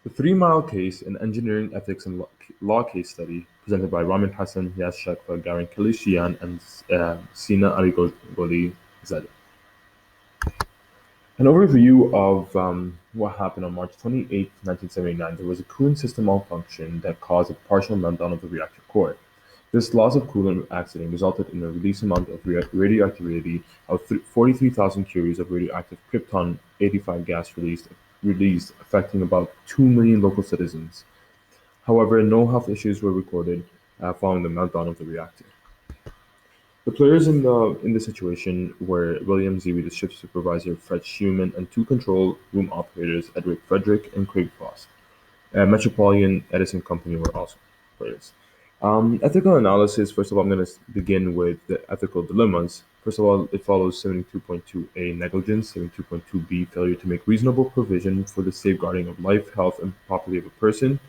The 3 Mile Case, an engineering ethics and law case study presented by Ramin Hassan, Yas Shakfa, Garin Kalishian, and Sina Arigoli Zade. An overview of what happened on March 28, 1979. There was a cooling system malfunction that caused a partial meltdown of the reactor core. This loss of coolant accident resulted in a release amount of radioactivity of 43,000 curies of radioactive krypton-85 gas released, affecting about 2 million local citizens. However, no health issues were recorded following the meltdown of the reactor. The players in the situation were William Zeeby, the ship supervisor, Fred Schumann, and two control room operators, Edward Frederick and Craig Frost. Metropolitan Edison Company were also players. Ethical analysis. First of all, I'm going to begin with the ethical dilemmas. First of all, it follows 72.2a negligence, 72.2b failure to make reasonable provision for the safeguarding of life, health, and property of a person,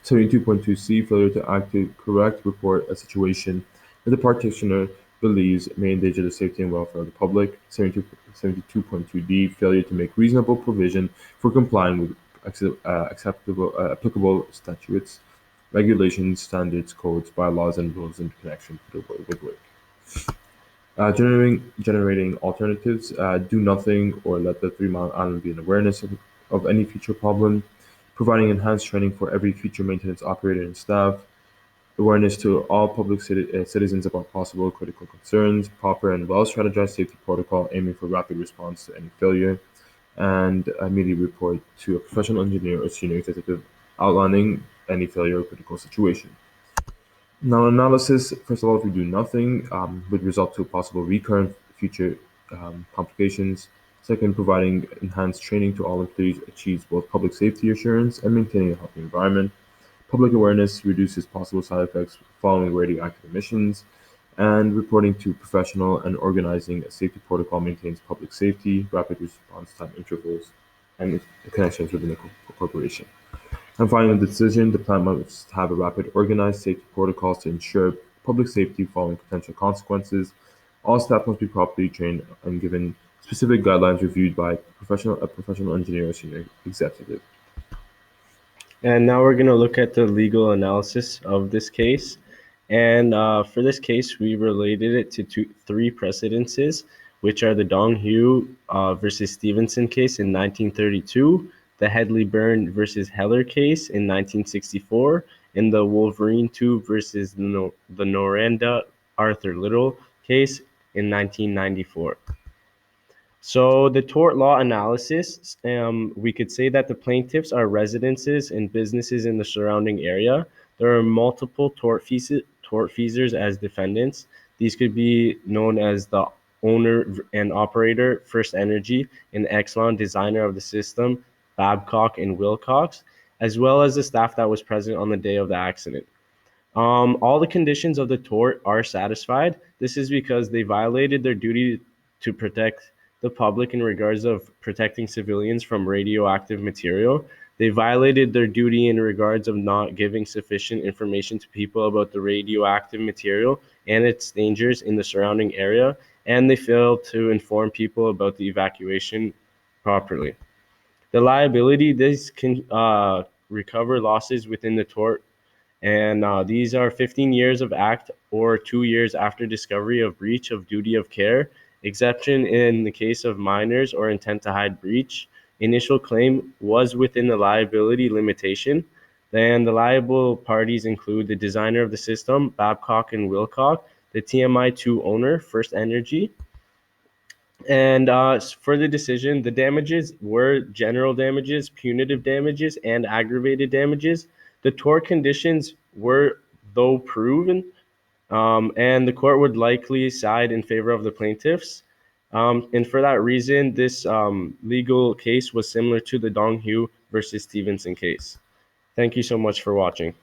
72.2c failure to act to correct report a situation that the practitioner believes may endanger the safety and welfare of the public, 72.2d failure to make reasonable provision for complying with applicable statutes, regulations, standards, codes, bylaws, and rules in connection with work. Generating alternatives. Do nothing or let the 3 Mile Island be an awareness of any future problem. Providing enhanced training for every future maintenance operator and staff. Awareness to all public citizens about possible critical concerns. Proper and well-strategized safety protocol aiming for rapid response to any failure. And immediate report to a professional engineer or senior executive outlining any failure or critical situation. Now, analysis. First of all, if we do nothing, would result to possible recurrent future complications. Second, providing enhanced training to all employees achieves both public safety assurance and maintaining a healthy environment. Public awareness reduces possible side effects following radioactive emissions, and reporting to professional and organizing a safety protocol maintains public safety, rapid response time intervals, and connections within the corporation. And finally, the decision, the plant must have a rapid, organized safety protocols to ensure public safety following potential consequences. All staff must be properly trained and given specific guidelines reviewed by a professional engineer or senior executive. And now we're going to look at the legal analysis of this case. And for this case, we related it to three precedences, which are the Donghue versus Stevenson case in 1932, the Hedley Byrne versus Heller case in 1964, and the Wolverine 2 versus the Noranda Arthur Little case in 1994. So the tort law analysis, we could say that the plaintiffs are residences and businesses in the surrounding area. There are multiple tortfeasors as defendants. These could be known as the owner and operator, First Energy, and Exelon, designer of the system, Babcock and Wilcox, as well as the staff that was present on the day of the accident. All the conditions of the tort are satisfied. This is because they violated their duty to protect the public in regards of protecting civilians from radioactive material. They violated their duty in regards of not giving sufficient information to people about the radioactive material and its dangers in the surrounding area, and they failed to inform people about the evacuation properly. The liability, this can recover losses within the tort, and these are 15 years of act or 2 years after discovery of breach of duty of care, exception in the case of minors or intent to hide breach. Initial claim was within the liability limitation. Then the liable parties include the designer of the system, Babcock and Wilcock, the TMI2 owner, First Energy. And for the decision, the damages were general damages, punitive damages, and aggravated damages. The tort conditions were, though, proven, and the court would likely side in favor of the plaintiffs. And for that reason, this legal case was similar to the Donghue versus Stevenson case. Thank you so much for watching.